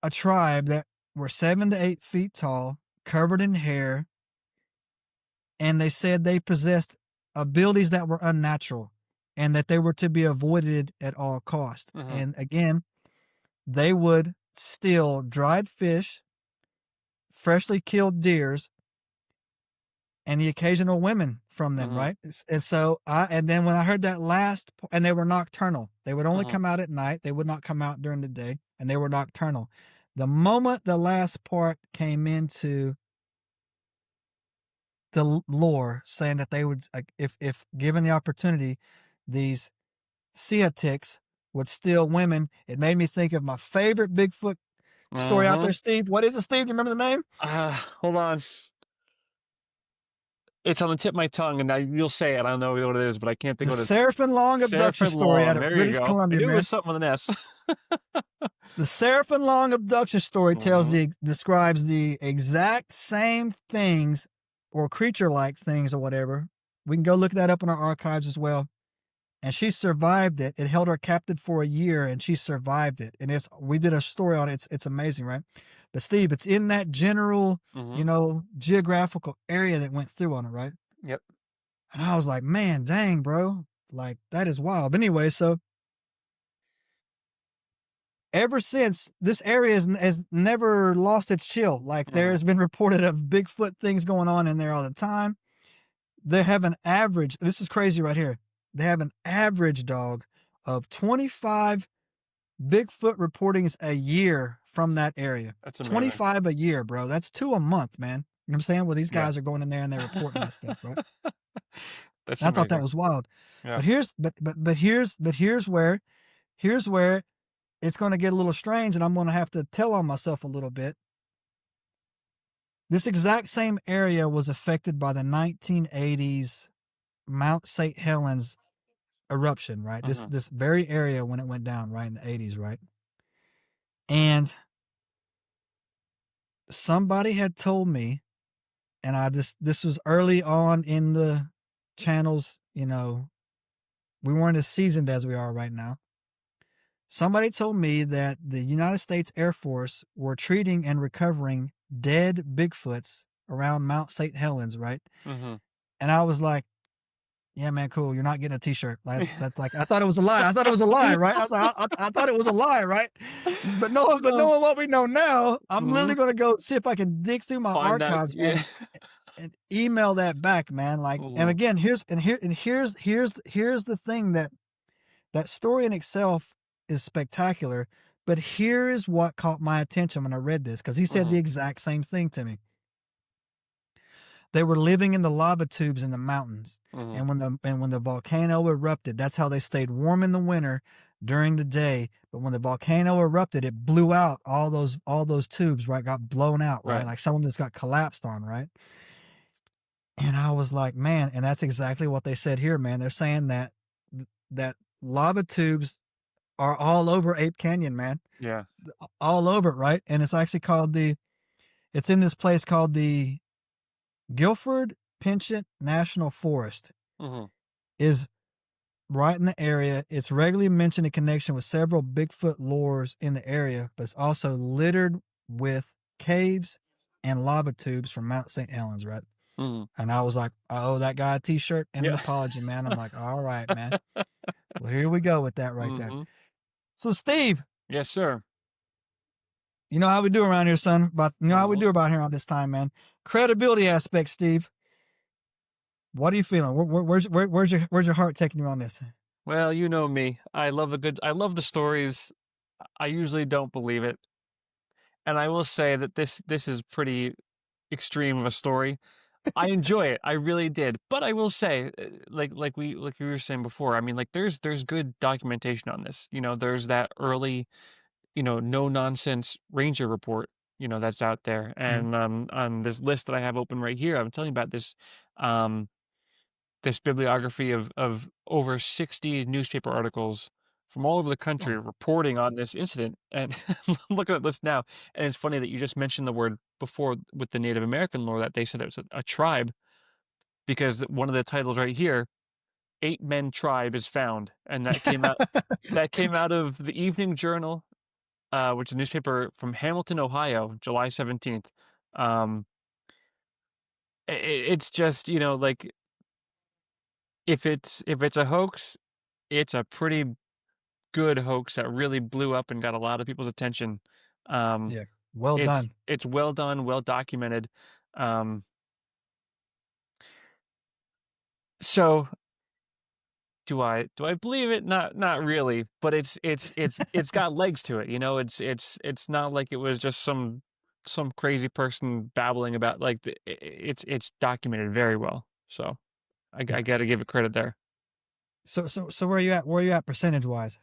a tribe that were 7 to 8 feet tall, covered in hair, and they said they possessed abilities that were unnatural and that they were to be avoided at all cost. Mhm. And again, they would steal dried fish, freshly killed deers, and the occasional women from them, Mhm. right? And then when I heard that and they were nocturnal. They would only Mhm. come out at night. They would not come out during the day, and they were nocturnal. The moment the last part came into the lore, saying that they would, if given the opportunity, these Siatics would steal women. It made me think of my favorite Bigfoot story out there, Mhm. Steve. What is it, Steve? Do you remember the name? Hold on. It's on the tip of my tongue, and you'll say it. I don't know what it is, but I can't think The what it is. Seraphim Long abduction Seraphim story out Long. of There you British go. I Columbia, knew it man. was something with an S. The Seraphim Long abduction story Mhm. describes the exact same things, or creature-like things or whatever. We can go look that up in our archives as well. And she survived it. It held her captive for a year, and she survived it. And we did a story on it. It's amazing, right? But Steve, it's in that general, Mhm. geographical area that went through on it, right? Yep. And I was like, man, dang, bro, like that is wild. But anyway, so ever since, this area has never lost its chill. Like, there Mhm. has been reported of Bigfoot things going on in there all the time. They have an average. This is crazy right here. They have an average, dog, of 25 Bigfoot reportings a year from that area. That's amazing. 25 a year, bro. That's two a month, man. You know what I'm saying? Well, these Yeah. guys are going in there and they're reporting that stuff, right? That's And I thought that amazing. was wild. Yeah. But here's where it's going to get a little strange, and I'm going to have to tell on myself a little bit. This exact same area was affected by the 1980s Mount St. Helens eruption, right? This Mhm. this very area when it went down, right, in the 80s, right? And somebody had told me, and I just this was early on in the channels, we weren't as seasoned as we are right now. Somebody told me that the United States Air Force were treating and recovering dead Bigfoots around Mount St. Helens, right? Mhm. And I was like, yeah, man, cool. You're not getting a T-shirt. That's like I thought it was a lie. I thought it was a lie, right? I was like, I thought it was a lie, right? But Oh. knowing what we know now, I'm literally Mhm. gonna go see if I can dig through my Find that, archives yeah. and email that back, man. Like, and Mhm. again, here's the thing that story in itself is spectacular. But here is what caught my attention when I read this because he said the Mhm. exact same thing to me. They were living in the lava tubes in the mountains, Mhm. and when the volcano erupted, that's how they stayed warm in the winter during the day. But when the volcano erupted, it blew out all those tubes, right? Got blown out, right? Right. Like some of them just got collapsed on, right? And I was like, man, and that's exactly what they said here, man. They're saying that lava tubes are all over Ape Canyon, man, Yeah. all over it, right? And it's actually it's in this place called the Guilford Penchant National Forest. Mhm. Is right in the area. It's regularly mentioned in connection with several Bigfoot lores in the area, but it's also littered with caves and lava tubes from Mount St. Helens, right? Mhm. And I was like, I owe that guy a t-shirt and an Yeah. apology, man. I'm like, all right, man. Well, here we go with that right there. Mhm. So, Steve, Yes, sir. you know how we do around here, son. But you know how we Mhm. do about here on this time, man. Credibility aspect, Steve. What are you feeling? Where's your heart taking you on this? Well, you know me. I love the stories. I usually don't believe it. And I will say that this is pretty extreme of a story. I enjoy it. I really did. But I will say, like we were saying before, I mean, like there's good documentation on this. There's that early, no nonsense ranger report, that's out there. Mhm. And on this list that I have open right here, I'm telling you about um this bibliography of over 60 newspaper articles from all over the country Oh. reporting on this incident. And I'm looking at this now, and it's funny that you just mentioned the word before with the Native American lore that they said it was a tribe, because one of the titles right here, Eight Men Tribe is found, and that came out of the Evening Journal, which is a newspaper from Hamilton, Ohio, July 17th. Um, it's just, like, if it's a hoax, it's a pretty good hoax that really blew up and got a lot of people's attention. Um, Yeah. Well it's done. it's well done, well documented. Um, so do I believe it? Not really, but it's got legs to it. It's not like it was just some crazy person babbling about, like, it's documented very well. So I Yeah. got to give it credit there. So where are you at? Where are you at percentage wise?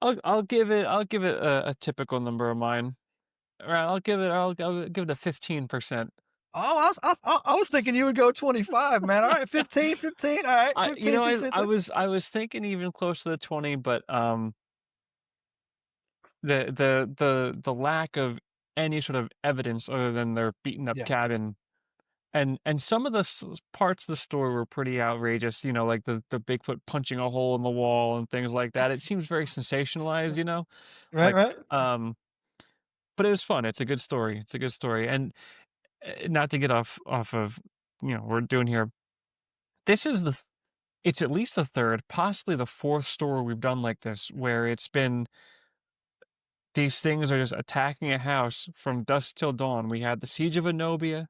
I'll give it a typical number of mine. Right, I'll give it a 15%. Oh, I was thinking you would go 25, man. All right, 15, 15. All right, I you know, I 15% I there. was I was thinking even closer to the 20, but, the lack of any sort of evidence other than their beaten up Yeah. cabin, and some of the parts of the story were pretty outrageous, like the Bigfoot punching a hole in the wall and things like that. It seems very sensationalized, Right, like, right. but it was fun. It's a good story. It's a good story, and, not to get off of, we're doing here. This is it's at least the 3rd, possibly the 4th story we've done like this, where it's been these things are just attacking a house from dusk till dawn. We had the Siege of Enobia.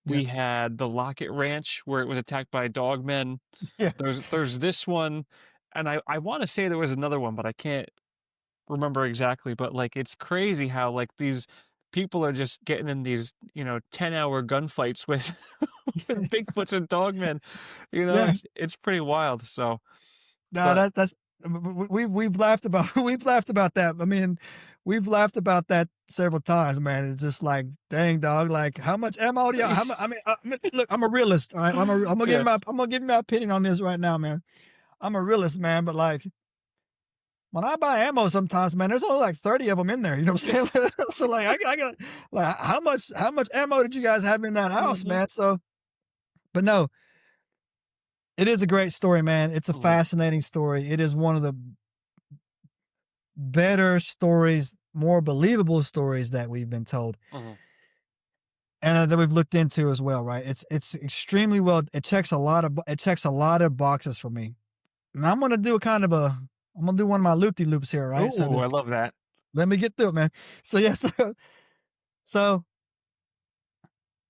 Yeah. We had the Lockett Ranch where it was attacked by dogmen. Yeah. There's this one, and I wanna say there was another one, but I can't remember exactly. But, like, it's crazy how, like, these people are just getting in these, 10-hour gunfights with with Bigfoots and dogmen. Yeah. It's pretty wild. So, No, but that's we've laughed about we've laughed about that. I mean, we've laughed about that several times, man. It's just like, dang dog, like how much ammo do y'all? I mean, look, I'm a realist. All right, I'm gonna give Yeah. you my opinion on this right now, man. I'm a realist, man, but like when I buy ammo, sometimes, man, there's only like 30 of them in there. You know what I'm saying? So like, I got like how much ammo did you guys have in that house, Mhm. man? So, but no, it is a great story, man. It's a Mhm. fascinating story. It is one of the better stories, more believable stories that we've been told, Mhm. and that we've looked into as well. Right? It's extremely well. It checks a lot of boxes for me. And I'm gonna do a kind of a. I'm gonna do one of my loopy loops here, right? So Ooh, I just love that. let me get through it, man. So yeah, so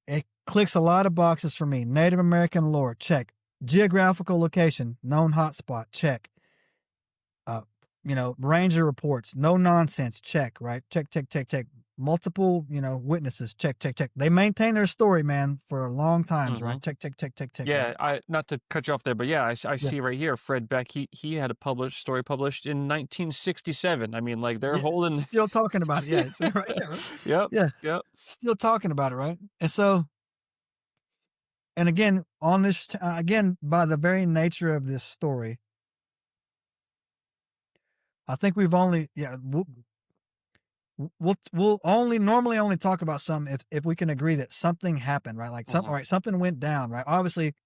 it clicks a lot of boxes for me. Native American lore, check. Geographical location, known hotspot, check. Uh, ranger reports, no nonsense, check, right? Check, check, check, check. Multiple, witnesses, check, check, check. They maintain their story, man, for long times, right? Mhm. Check, check, check, check, check, right? Yeah, I not to cut you off there, but yeah, I Yeah. see right here, Fred Beck, he had a published story published in 1967. I mean, like, they're Yeah. holding. Still talking about it. Yeah. Right. Yeah. Right. Yep, Yeah. yep. Still talking about it, right? And so, and again, on this, again, by the very nature of this story, I think we've only, yeah, we'll only normally only talk about something if we can agree that something happened, right? Like Mhm. all right, something went down, right? Obviously,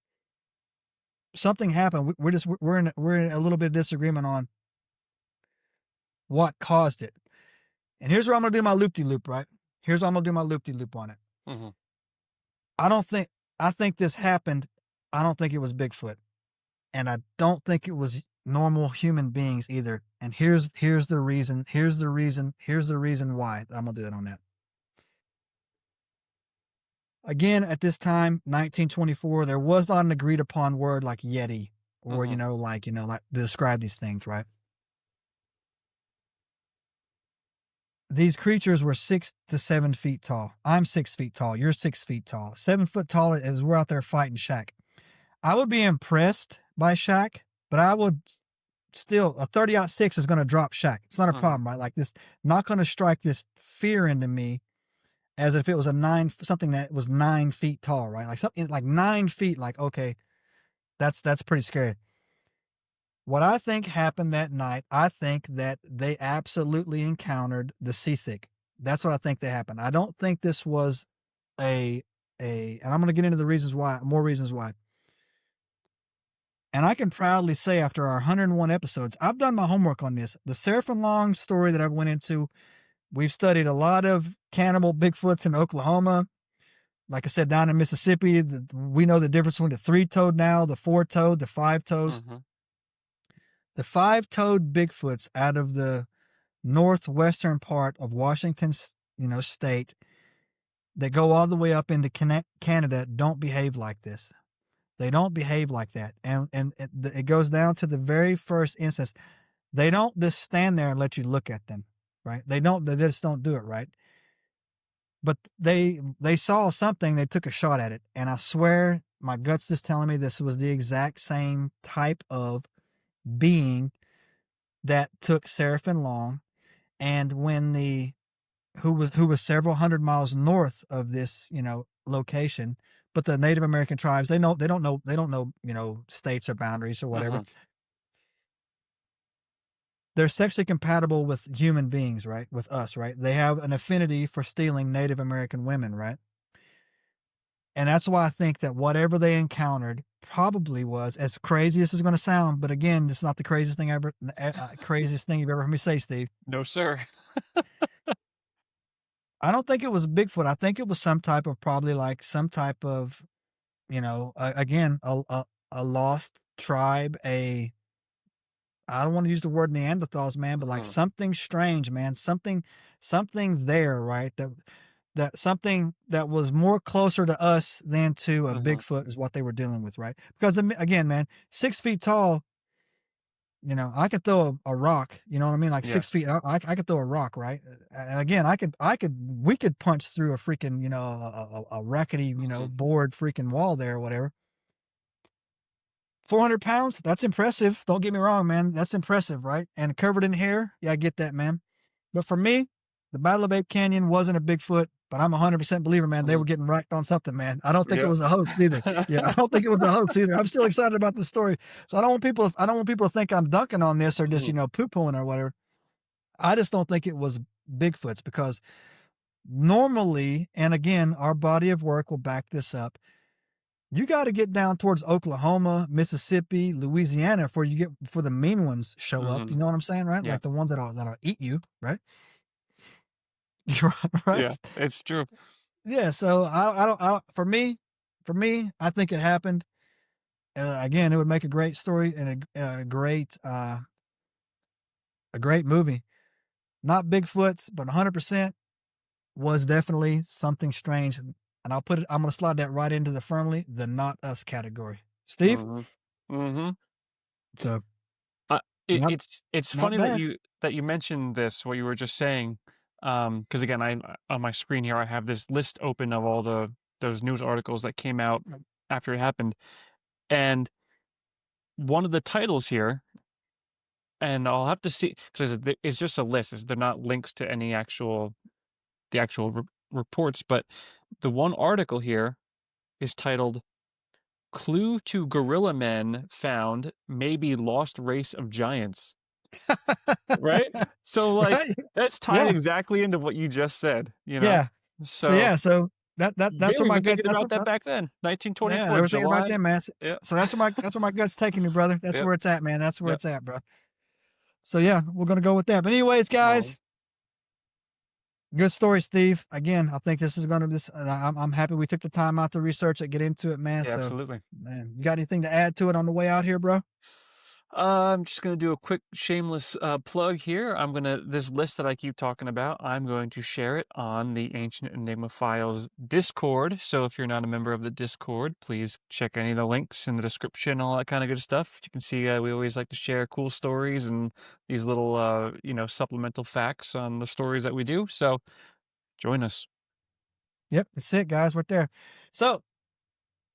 something happened. We're in a little bit of disagreement on what caused it. And here's where I'm gonna do my loop de loop, right? Here's where I'm gonna do my loop de loop on it. Mhm. I don't think I think this happened. I don't think it was Bigfoot, and I don't think it was normal human beings either. And here's the reason. Here's the reason why I'm gonna do that on that. Again, at this time, 1924, there was not an agreed upon word like Yeti or, Mhm. like to describe these things, right? These creatures were 6 to 7 feet tall. I'm 6 feet tall. You're 6 feet tall. 7 foot tall as we're out there fighting Shaq. I would be impressed by Shaq, but I would still, a 30-06 is going to drop Shaq. It's not a Mhm. problem, right? Like this, not going to strike this fear into me as if it was something that was 9 feet tall, right? Like something like 9 feet, like, okay, that's pretty scary. What I think happened that night, I think that they absolutely encountered the Sihotic. That's what I think that happened. I don't think this was a and I'm going to get into the reasons why, more reasons why. And I can proudly say after our 101 episodes, I've done my homework on this. The Seraphim Long story that I went into, we've studied a lot of cannibal Bigfoots in Oklahoma. Like I said, down in Mississippi, we know the difference between the three-toed now, the four-toed, the five-toes. Mhm. The five-toed Bigfoots out of the northwestern part of Washington, state that go all the way up into Canada don't behave like this. They don't behave like that, and it goes down to the very first instance. They don't just stand there and let you look at them, right? They don't. They just don't do it, right? But they saw something. They took a shot at it, and I swear my guts just telling me this was the exact same type of being that took Seraphim Long. And when the who was several hundred miles north of this, location, but the Native American tribes, they don't know, states or boundaries or whatever. Mhm. They're sexually compatible with human beings, right? With us, right? They have an affinity for stealing Native American women, right? And that's why I think that whatever they encountered probably was, as crazy as it's going to sound, but again, it's not the craziest thing ever, craziest thing you've ever heard me say, Steve. No, sir. I don't think it was Bigfoot. I think it was some type of probably like some type of, again, a lost tribe, I don't want to use the word Neanderthals, man, but like Mhm. something strange, man, something there, right? That something that was more closer to us than to a Mhm. Bigfoot is what they were dealing with, right? Because again, man, 6 feet tall, I could throw a rock, you know what I mean? Like Yeah. 6 feet, I could throw a rock, right? And again, we could punch through a freaking, a rackety, Mhm. board freaking wall there or whatever. 400 pounds, that's impressive. Don't get me wrong, man. That's impressive, right? And covered in hair, yeah, I get that, man. But for me, the Battle of Ape Canyon wasn't a Bigfoot, but I'm 100% believer, man. They were getting right on something, man. I don't think it Yep. was a hoax either. Yeah, I don't think it was a hoax either. I'm still excited about the story. So I don't want people to think I'm dunking on this or just, poo-pooing or whatever. I just don't think it was Bigfoots because normally, and again, our body of work will back this up. You got to get down towards Oklahoma, Mississippi, Louisiana for the mean ones show up. You know what I'm saying, right? Yeah. Like the ones that'll eat you, right? Right? Yeah, it's true. Yeah. So I don't. For me, I think it happened. Again, it would make a great story and a great movie. Not Bigfoots, but 100% was definitely something strange. And I'm going to slide that right into the not us category. Steve? So not, It's not funny that bad. you mentioned this, what you were just saying, because again, I on my screen here, I have this list open of all those news articles that came out after it happened, and one of the titles here, and I'll have to see because it's just a list. They're not links to any actual reports, but the one article here is titled "Clue to Gorilla Men Found, Maybe Lost Race of Giants." Right? So, like, Right? that's tied Yeah. exactly into what you just said, you know? Yeah. So, So they that's were where my even gut, thinking about that back then, yeah, 1924, everything about July. them, man. Yep, So that's where my gut's taking me, brother. That's yep, where it's at, man. That's where yep. it's at, bro. So yeah, we're gonna go with that. But anyways, Alright. guys, good story, Steve. Again, I think this is gonna this. I'm happy we took the time out to research it, get into it, man. Yeah, So, absolutely. man, you got anything to add to it on the way out here, bro? I'm just gonna do a quick shameless plug here. This list that I keep talking about, I'm going to share it on the Ancient Enigma Files Discord. So if you're not a member of the Discord, please check any of the links in the description, all that kind of good stuff. You can see we always like to share cool stories and these little supplemental facts on the stories that we do. So join us. Yep, that's it, guys. Right there. So,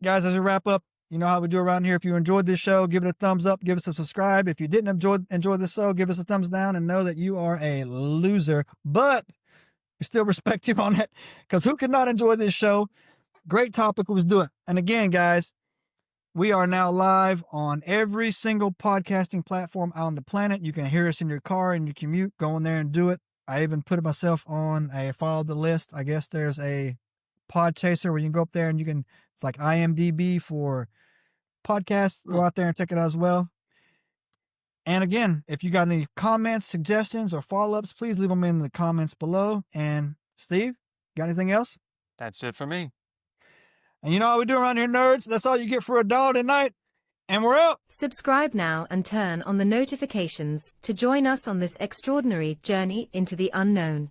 guys, as we wrap up, you know how we do around here. If you enjoyed this show, give it a thumbs up, give us a subscribe. If you didn't enjoy this show, give us a thumbs down and know that you are a loser. But we still respect you on it because who could not enjoy this show? Great topic. Let's do it. And again, guys, we are now live on every single podcasting platform on the planet. You can hear us in your car, in your commute. Go in there and do it. I even put myself on follow the list. I guess there's a pod chaser where you can go up there and it's like IMDb for podcasts. Go out there and check it out as well. And again, if you got any comments, suggestions, or follow-ups, please leave them in the comments below. And Steve, got anything else? That's it for me. And you know how we do around here, nerds? That's all you get for $1 tonight. And we're out. Subscribe now and turn on the notifications to join us on this extraordinary journey into the unknown.